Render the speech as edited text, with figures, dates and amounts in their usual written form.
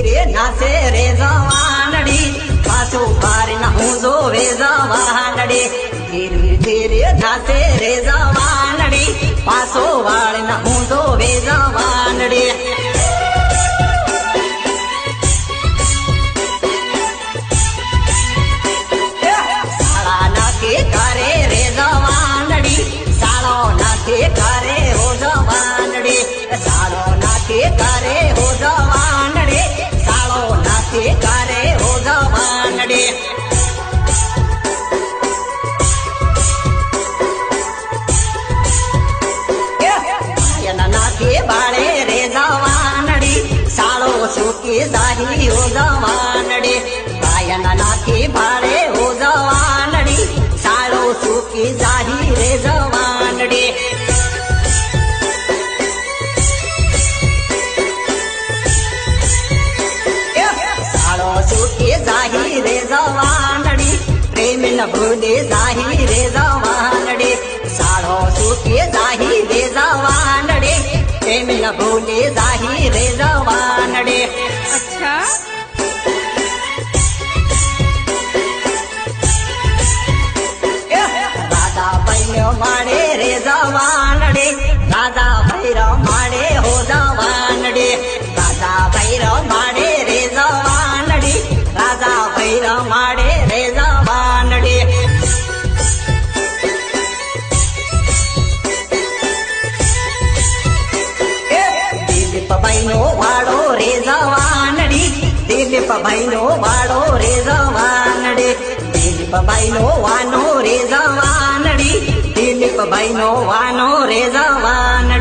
ધીરે નાસે રે જવાનડી પાછો ભારી ના હું જોવે જવાનડી ધીરે ધીરે નાસે રે જવાનડી પાછો વાળ ના હું જોવે જવાનડી સાળા નાખે કરે રે જવાનડી સાળો નાખે કરે હો જવાનડી સાળો નાખે કરે હો જવાનડી સાળો નાખે કરે હો જવાનડી નાખે બાળે રે જવાનડી સાળો સુકી જાહી હો જવાનડી કાયના નાખે બાળે હો જવાનડી સાળો સુકી જાહી રે જવાનડી સાળો સુકી જાહી રે જવાનડી પ્રેમ ન ભૂલે જાહી રે જવાનડી સાળો સુકી જાહી રે જવાનડી પ્રેમ ન ભૂલે જાહી રે જવાનડી अच्छा રાજા ભાઈનો માડે રે જવાનડી રાજા ભૈરો માડે હો જવાનડી રાજા ભૈરો માડે રે જવાનડી રાજા ભૈરો માડે રે જવાનડી દિલીપ ભાઈનો વાડો રે જવાનડી દિલીપ ભાઈનો વાડો રે જવાનડી દિલીપ ભાઈનો વાનો રે જવાનડી દિલીપ ભાઈનો વાનો રે જવાન